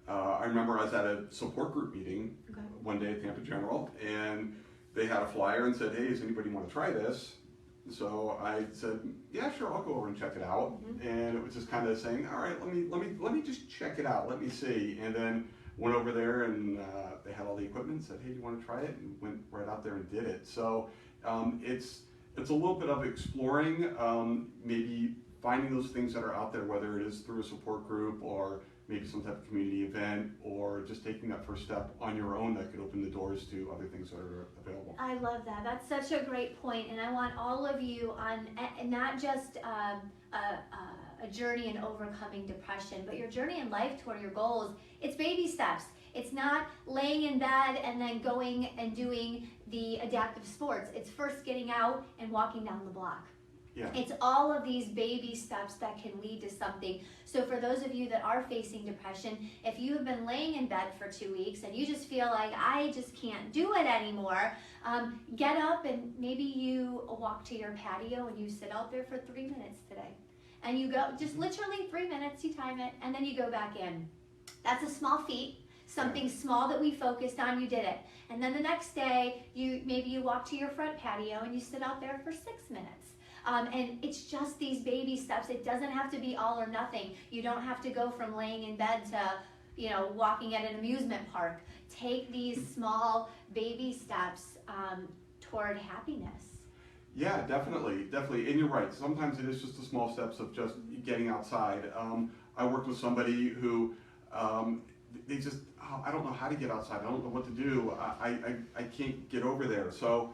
I remember I was at a support group meeting one day at Tampa General, and they had a flyer and said, hey, does anybody want to try this? So I said, yeah, sure, I'll go over and check it out. And it was just kind of saying, all right, let me just check it out. Let me see. And then went over there and they had all the equipment and said, hey, do you want to try it? And went right out there and did it. So it's a little bit of exploring, maybe finding those things that are out there, whether it is through a support group or maybe some type of community event, or just taking that first step on your own that could open the doors to other things that are available. I love that. That's such a great point, and I want all of you on not just a journey in overcoming depression, but your journey in life toward your goals. It's baby steps. It's not laying in bed and then going and doing the adaptive sports. It's first getting out and walking down the block. Yeah. It's all of these baby steps that can lead to something. So for those of you that are facing depression, if you have been laying in bed for 2 weeks and you just feel like, I just can't do it anymore, get up and maybe you walk to your patio and you sit out there for 3 minutes today. And you go, just literally 3 minutes, you time it, and then you go back in. That's a small feat. Something small that we focused on, you did it. And then the next day, maybe you walk to your front patio and you sit out there for 6 minutes. And it's just these baby steps. It doesn't have to be all or nothing. You don't have to go from laying in bed to, walking at an amusement park. Take these small baby steps toward happiness. Yeah, definitely. And you're right. Sometimes it is just the small steps of just getting outside. I worked with somebody who, they just, I don't know how to get outside. I don't know what to do. I can't get over there. So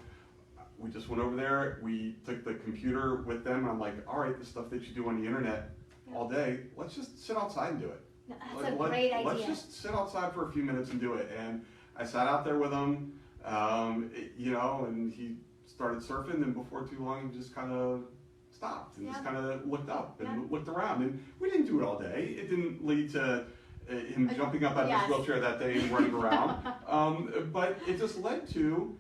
we just went over there, we took the computer with them, and I'm like, all right, the stuff that you do on the internet all day, let's just sit outside and do it. That's a great idea. Let's just sit outside for a few minutes and do it. And I sat out there with him, and he started surfing, and before too long, he just kind of stopped and just kind of looked up and looked around. And we didn't do it all day. It didn't lead to him jumping up out of his wheelchair that day and running around. But it just led to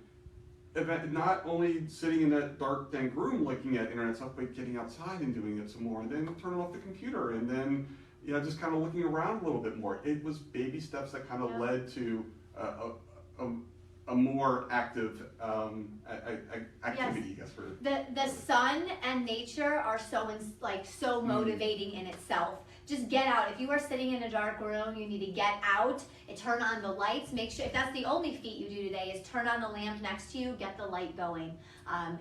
not only sitting in that dark, dank room looking at internet stuff, but getting outside and doing it some more, and then turning off the computer, and then just kind of looking around a little bit more. It was baby steps that kind of led to a more active activity, I guess. The sun and nature are so motivating in itself. Just get out. If you are sitting in a dark room, you need to get out and turn on the lights. Make sure, if that's the only feat you do today, is turn on the lamp next to you, get the light going,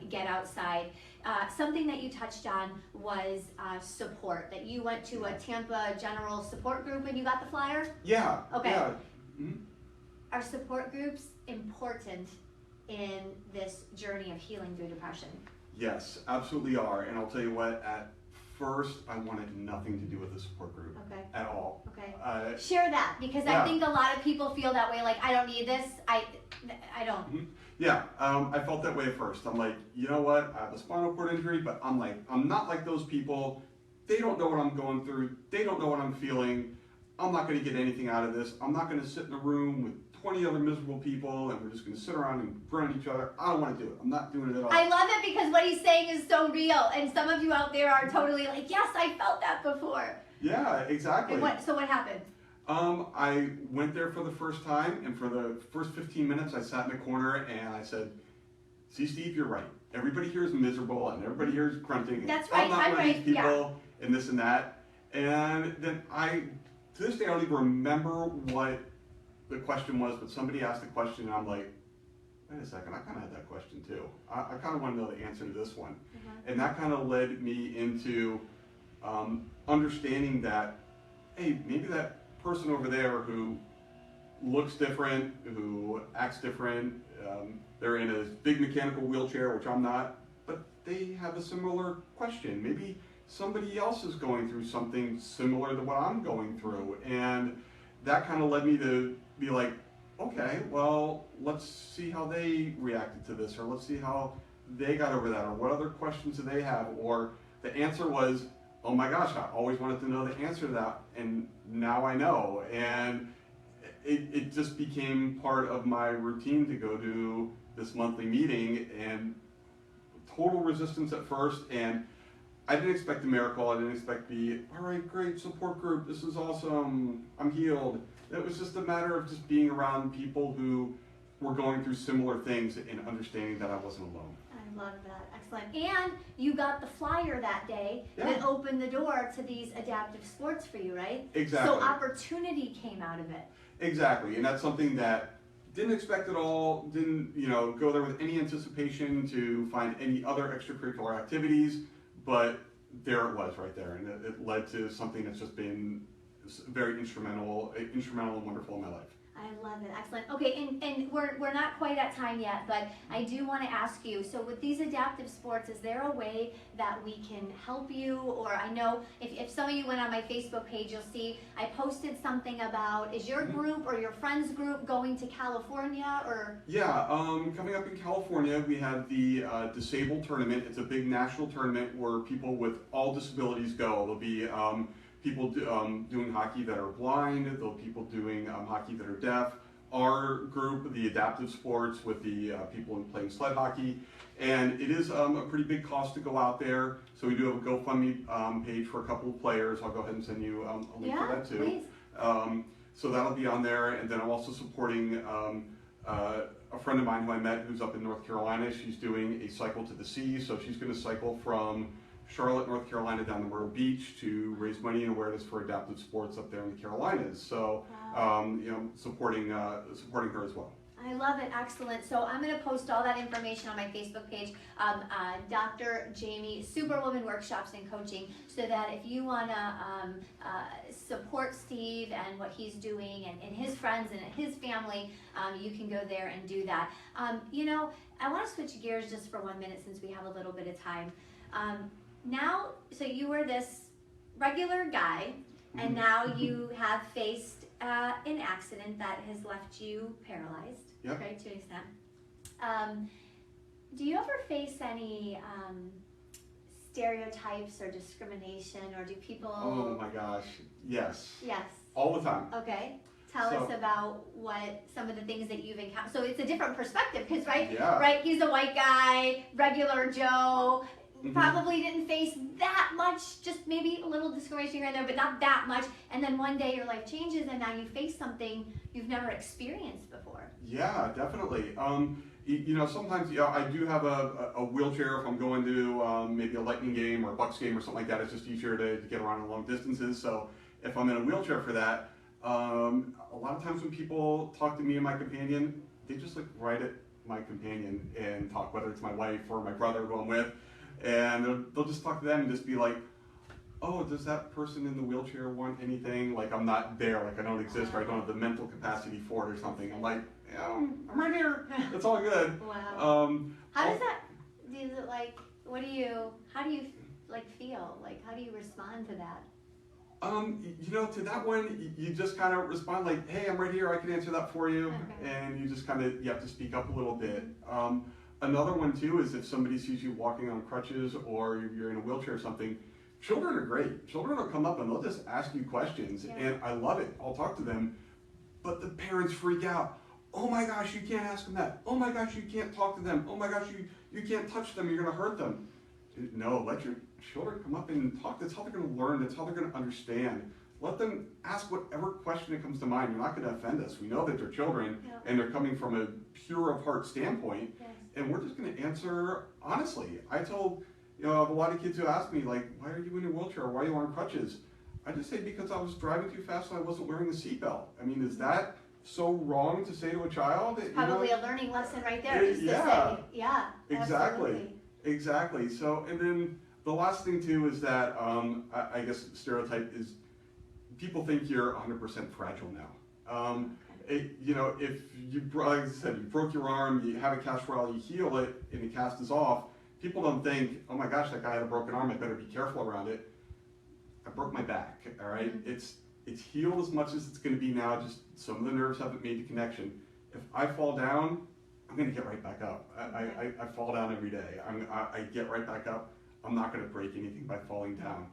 get outside. Something that you touched on was support, that you went to a Tampa General support group and you got the flyer? Yeah. Okay. Yeah. Mm-hmm. Are support groups important in this journey of healing through depression? Yes, absolutely are. And I'll tell you what, at first, I wanted nothing to do with the support group at all. Okay. Share that, because I think a lot of people feel that way, like, I don't need this, I don't. Mm-hmm. Yeah, I felt that way at first. I'm like, you know what, I have a spinal cord injury, but I'm not like those people. They don't know what I'm going through. They don't know what I'm feeling. I'm not going to get anything out of this. I'm not going to sit in a room with 20 other miserable people and we're just going to sit around and grunt at each other. I don't want to do it. I'm not doing it at all. I love it because what he's saying is so real, and some of you out there are totally like, yes, I felt that before. Yeah, exactly. And so what happened? I went there for the first time, and for the first 15 minutes I sat in the corner and I said, see, Steve, you're right. Everybody here is miserable and everybody here is grunting. That's right. I'm not one of these people and this and that. And then to this day, I don't even remember what the question was, but somebody asked the question and I'm like, wait a second, I kind of had that question too. I kind of want to know the answer to this one. And that kind of led me into understanding that, hey, maybe that person over there who looks different, who acts different, they're in a big mechanical wheelchair, which I'm not, but they have a similar question. Maybe somebody else is going through something similar to what I'm going through. And that kind of led me to be like, okay, well, let's see how they reacted to this, or let's see how they got over that, or what other questions do they have, or the answer was, oh my gosh, I always wanted to know the answer to that, and now I know. And it just became part of my routine to go to this monthly meeting, and total resistance at first, and I didn't expect a miracle. I didn't expect all right, great support group, this is awesome, I'm healed. It was just a matter of just being around people who were going through similar things and understanding that I wasn't alone. I love that. Excellent. And you got the flyer that day that opened the door to these adaptive sports for you, right? Exactly. So opportunity came out of it. Exactly, and that's something that didn't expect at all, didn't, go there with any anticipation to find any other extracurricular activities, but there it was right there, and it led to something that's just been very instrumental and wonderful in my life. I love it. Excellent. Okay, and we're not quite at time yet, but I do want to ask you, so with these adaptive sports, is there a way that we can help you? Or I know if some of you went on my Facebook page, you'll see I posted something about, is your group or your friends group going to California or? Yeah, coming up in California, we have the Disabled Tournament. It's a big national tournament where people with all disabilities go. There'll be people doing hockey that are blind, there'll be people doing hockey that are deaf. Our group, the adaptive sports with the people playing sled hockey, and it is a pretty big cost to go out there. So we do have a GoFundMe page for a couple of players. I'll go ahead and send you a link for that too. Please. So that'll be on there, and then I'm also supporting a friend of mine who I met who's up in North Carolina. She's doing a cycle to the sea, so she's going to cycle from Charlotte, North Carolina down to Myrtle Beach to raise money and awareness for adaptive sports up there in the Carolinas. So, supporting her as well. I love it. Excellent. So I'm going to post all that information on my Facebook page, Dr. Jaime Superwoman Workshops and Coaching, so that if you want to support Steve and what he's doing and his friends and his family, you can go there and do that. I want to switch gears just for 1 minute since we have a little bit of time. Now, so you were this regular guy, and now you have faced an accident that has left you paralyzed, right, to an extent. Do you ever face any stereotypes or discrimination, or do people? Oh my gosh, yes. Yes. All the time. Okay. Tell us about what some of the things that you've encountered. So it's a different perspective, because right, he's a white guy, regular Joe. Probably didn't face that much, just maybe a little discrimination here and there, but not that much. And then one day your life changes and now you face something you've never experienced before. Yeah, definitely. Sometimes I do have a wheelchair if I'm going to maybe a Lightning game or a Bucks game or something like that. It's just easier to get around in long distances. So if I'm in a wheelchair for that, a lot of times when people talk to me and my companion, they just look right at my companion and talk, whether it's my wife or my brother who I'm with. And they'll just talk to them and just be like, oh, does that person in the wheelchair want anything? Like, I'm not there, like I don't exist, or I don't have the mental capacity for it or something. I'm like, I'm right here, it's all good. Wow. How does that, is it like, how do you like feel? Like, how do you respond to that? To that one, you just kind of respond like, hey, I'm right here, I can answer that for you. Okay. And you just kind of, you have to speak up a little bit. Another one too is if somebody sees you walking on crutches or you're in a wheelchair or something, children are great. Children will come up and they'll just ask you questions, and I love it. I'll talk to them, but the parents freak out. Oh my gosh, you can't ask them that. Oh my gosh, you can't talk to them. Oh my gosh, you can't touch them, you're gonna hurt them. No, let your children come up and talk. That's how they're gonna learn, that's how they're gonna understand. Let them ask whatever question that comes to mind. You're not gonna offend us. We know that they're children and they're coming from a pure of heart standpoint. And we're just going to answer honestly. I told, I have a lot of kids who ask me, like, why are you in a wheelchair? Why are you on crutches? I just say, because I was driving too fast and I wasn't wearing the seatbelt. I mean, is that so wrong to say to a child? It's probably a learning lesson right there. To say, exactly. Exactly. So, and then the last thing too is that, I guess stereotype is people think you're 100% fragile now. If you, like I said, you broke your arm, you have a cast while you heal it, and the cast is off, people don't think, oh my gosh, that guy had a broken arm, I better be careful around it. I broke my back, all right? It's healed as much as it's going to be now, just some of the nerves haven't made the connection. If I fall down, I'm going to get right back up. I fall down every day. I get right back up. I'm not going to break anything by falling down.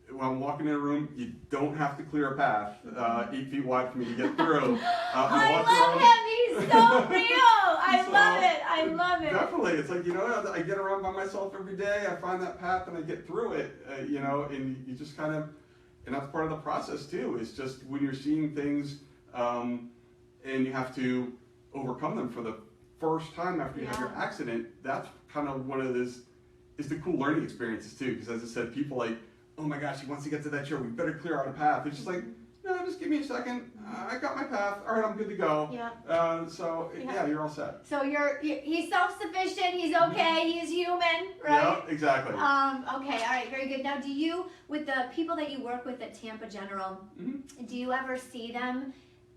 When I'm walking in a room, you don't have to clear a path 8 feet wide for me to get through. I love him. He's so real. I love it. Definitely. It's like, I get around by myself every day. I find that path and I get through it, and you just kind of, and that's part of the process too, is just when you're seeing things and you have to overcome them for the first time after you have your accident, that's kind of one of this, is the cool learning experiences too. Because as I said, people like, oh my gosh, he wants to get to that chair, we better clear out a path. It's just like, no, just give me a second. I got my path. All right, I'm good to go. Yeah, you're all set. So he's self-sufficient. He's okay. He's human, right? Yeah, exactly. Okay, all right, very good. Now, do you, with the people that you work with at Tampa General, do you ever see them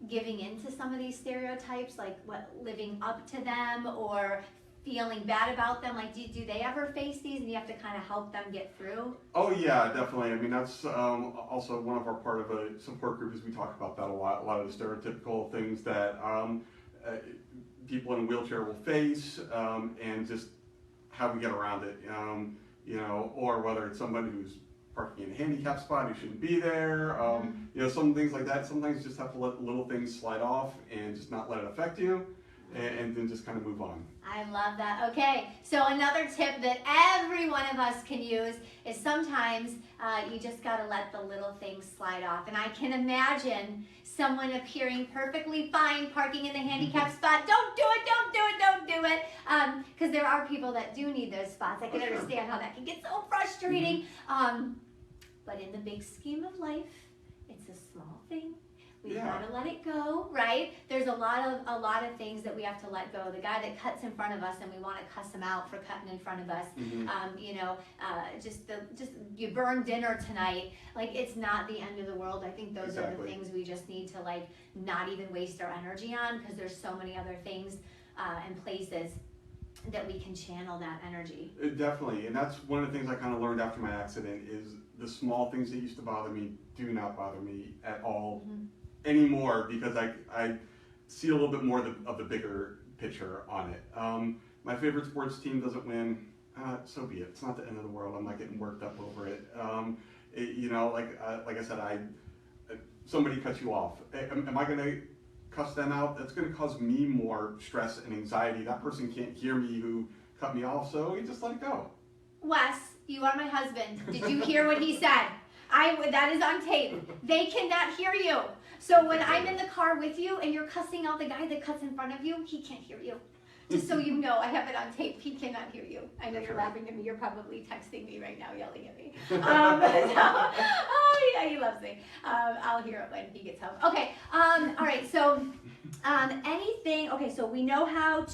giving into some of these stereotypes, like living up to them or feeling bad about them? Like, do they ever face these and you have to kind of help them get through? Oh yeah, definitely. I mean, that's also one of our part of a support group is we talk about that a lot of the stereotypical things that people in a wheelchair will face, and just how we get around it, or whether it's somebody who's parking in a handicap spot who shouldn't be there, some things like that. Sometimes you just have to let little things slide off and just not let it affect you. And then just kind of move on. I love that. Okay, so another tip that every one of us can use is sometimes you just got to let the little things slide off. And I can imagine someone appearing perfectly fine parking in the handicap spot. Don't do it, don't do it, don't do it. Because there are people that do need those spots. I can understand how that can get so frustrating. But in the big scheme of life, it's a small thing. We've got to let it go, right? There's a lot of things that we have to let go. The guy that cuts in front of us and we want to cuss him out for cutting in front of us, just you burn dinner tonight. Like, it's not the end of the world. I think those are the things we just need to not even waste our energy on, because there's so many other things and places that we can channel that energy. Definitely, and that's one of the things I kind of learned after my accident is the small things that used to bother me do not bother me at all anymore, because I see a little bit more of the bigger picture on it. My favorite sports team doesn't win, so be it. It's not the end of the world. I'm not getting worked up over it. Like I said, somebody cuts you off. Am I going to cuss them out? That's going to cause me more stress and anxiety. That person can't hear me who cut me off, so you just let it go. Wes, you are my husband. Did you hear what he said? That is on tape. They cannot hear you. So when I'm in the car with you and you're cussing out the guy that cuts in front of you, he can't hear you. Just so you know, I have it on tape. He cannot hear you. I know you're laughing at me. You're probably texting me right now, yelling at me. Oh yeah, he loves me. I'll hear it when he gets home. Okay. All right. So anything. Okay. So we know how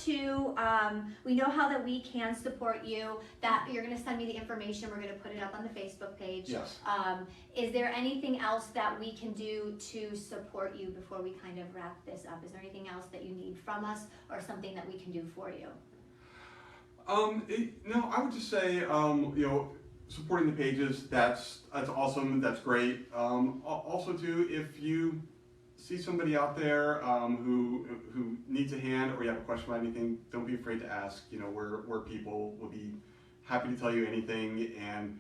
that we can support you. That you're going to send me the information. We're going to put it up on the Facebook page. Yes. Is there anything else that we can do to support you before we kind of wrap this up? Is there anything else that you need from us, or something that we can do for you? No, I would just say, supporting the pages, that's awesome, that's great. Also too, if you see somebody out there who needs a hand, or you have a question about anything, don't be afraid to ask. We're people. We'll be happy to tell you anything, and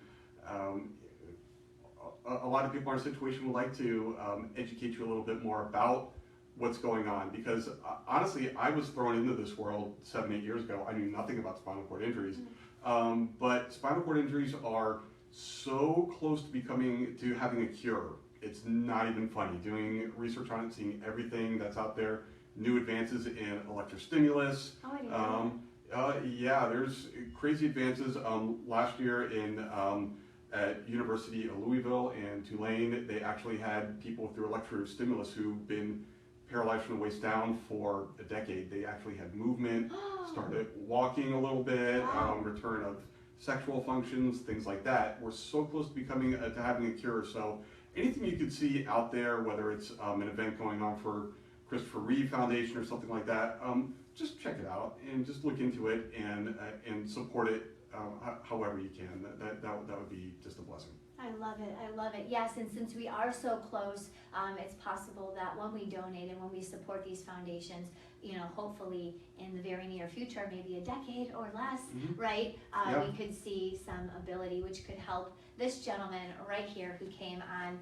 a lot of people in our situation would like to educate you a little bit more about what's going on, because honestly, I was thrown into this world 7-8 years ago. I knew nothing about spinal cord injuries, but spinal cord injuries are so close to having a cure. It's not even funny. Doing research on it, seeing everything that's out there, new advances in electrostimulus. Oh, I didn't know. There's crazy advances. Last year at University of Louisville and Tulane, they actually had people through electrostimulus who've been paralyzed from the waist down for a decade. They actually had movement, started walking a little bit, return of sexual functions, things like that. We're so close to having a cure. So anything you could see out there, whether it's an event going on for Christopher Reeve Foundation or something like that, just check it out and just look into it and support it however you can. That would be just a blessing. I love it. I love it. Yes, and since we are so close, it's possible that when we donate and when we support these foundations, hopefully in the very near future, maybe a decade or less, right? We could see some ability, which could help this gentleman right here who came on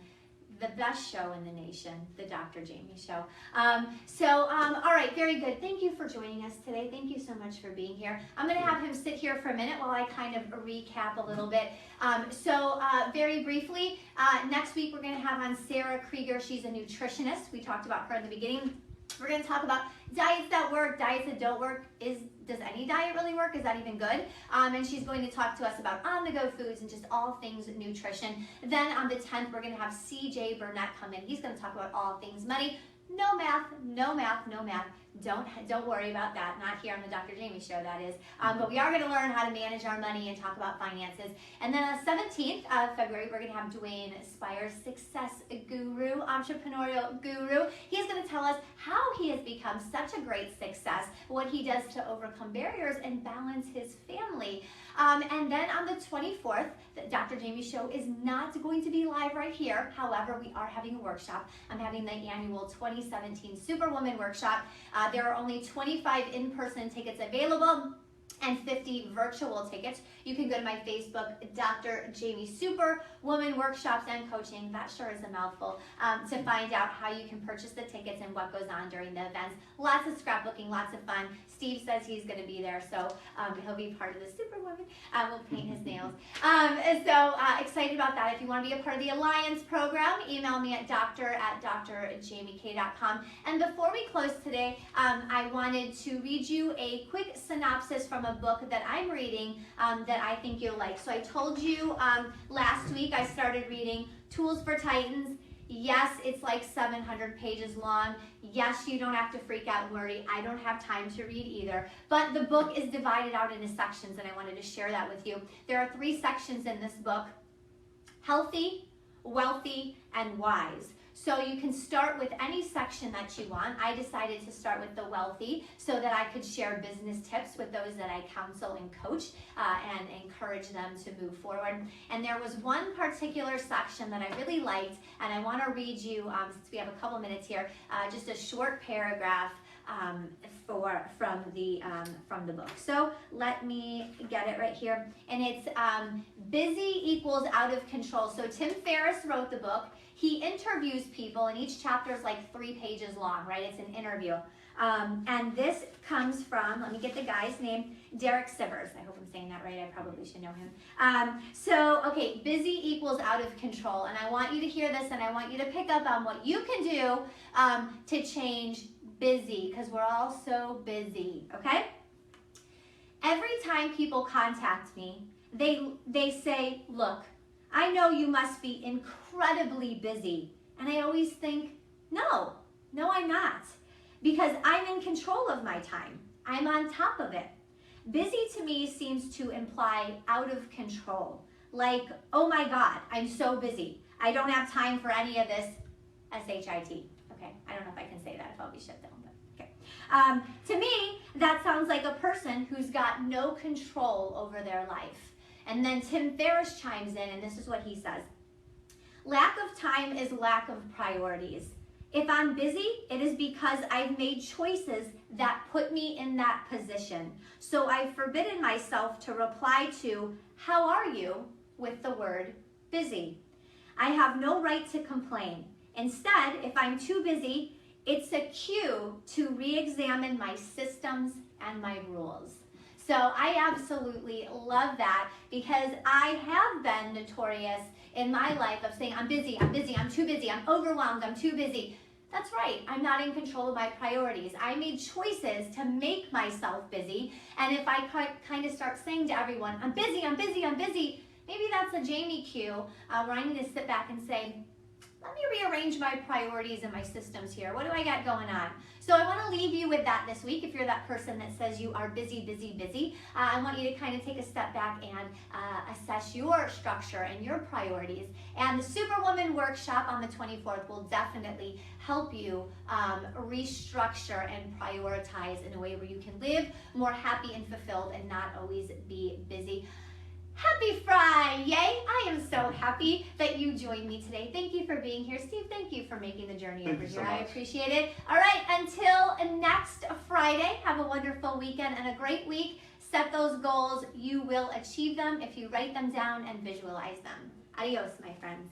the best show in the nation, the Dr. Jaime Show. All right, very good. Thank you for joining us today. Thank you so much for being here. I'm going to have him sit here for a minute while I kind of recap a little bit. Very briefly, next week we're going to have on Sarah Krieger. She's a nutritionist. We talked about her in the beginning. We're going to talk about diets that work, diets that don't work. Does any diet really work? Is that even good? And she's going to talk to us about on-the-go foods and just all things nutrition. Then on the 10th, we're going to have CJ Burnett come in. He's going to talk about all things money. No math, no math, no math. Don't worry about that. Not here on the Dr. Jaime Show, that is. But we are going to learn how to manage our money and talk about finances. And then on the 17th of February, we're going to have Dwayne Spires, success guru, entrepreneurial guru. He's going to tell us how he has become such a great success, what he does to overcome barriers and balance his family. And then on the 24th, the Dr. Jaime Show is not going to be live right here. However, we are having a workshop. I'm having the annual 2017 Superwoman Workshop. There are only 25 in-person tickets available and 50 virtual tickets. You can go to my Facebook, Dr. Jaime Superwoman Workshops and Coaching. That sure is a mouthful. To find out how you can purchase the tickets and what goes on during the events. Lots of scrapbooking, lots of fun. Steve says he's going to be there, so he'll be part of the Superwoman. We'll paint his nails. Excited about that. If you want to be a part of the Alliance program, email me at drjamek.com. And before we close today, I wanted to read you a quick synopsis from a book that I'm reading that I think you'll like. So I told you last week I started reading Tools for Titans. Yes, it's like 700 pages long. Yes, you don't have to freak out and worry. I don't have time to read either. But the book is divided out into sections, and I wanted to share that with you. There are 3 sections in this book: healthy, wealthy, and wise. So you can start with any section that you want. I decided to start with the wealthy so that I could share business tips with those that I counsel and coach and encourage them to move forward. And there was one particular section that I really liked, and I want to read you, since we have a couple minutes here, just a short paragraph from the book. So let me get it right here. And it's busy equals out of control. So Tim Ferriss wrote the book. He interviews people, and each chapter is like 3 pages long, right? It's an interview. And this comes from, let me get the guy's name, Derek Sivers. I hope I'm saying that right. I probably should know him. Okay, busy equals out of control. And I want you to hear this, and I want you to pick up on what you can do to change busy, because we're all so busy, okay? Every time people contact me, they say, look, I know you must be incredibly busy. And I always think, no, I'm not. Because I'm in control of my time. I'm on top of it. Busy to me seems to imply out of control. Like, oh my God, I'm so busy. I don't have time for any of this SHIT. Okay, I don't know if I can say that if I'll be shut down, but okay. To me, that sounds like a person who's got no control over their life. And then Tim Ferriss chimes in, and this is what he says. Lack of time is lack of priorities. If I'm busy, it is because I've made choices that put me in that position. So I've forbidden myself to reply to, how are you, with the word busy. I have no right to complain. Instead, if I'm too busy, it's a cue to re-examine my systems and my rules. So I absolutely love that, because I have been notorious in my life of saying, I'm busy, I'm too busy, I'm overwhelmed, I'm too busy. That's right, I'm not in control of my priorities. I made choices to make myself busy, and if I kind of start saying to everyone, I'm busy, maybe that's a Jaime cue where I need to sit back and say, let me rearrange my priorities and my systems here. What do I got going on? So I want to leave you with that this week. If you're that person that says you are busy, I want you to kind of take a step back and assess your structure and your priorities. And the Superwoman Workshop on the 24th will definitely help you restructure and prioritize in a way where you can live more happy and fulfilled and not always be busy. Happy Friday! I am so happy that you joined me today. Thank you for being here. Steve, thank you for making the journey over here. I appreciate it. All right, until next Friday, have a wonderful weekend and a great week. Set those goals. You will achieve them if you write them down and visualize them. Adios, my friends.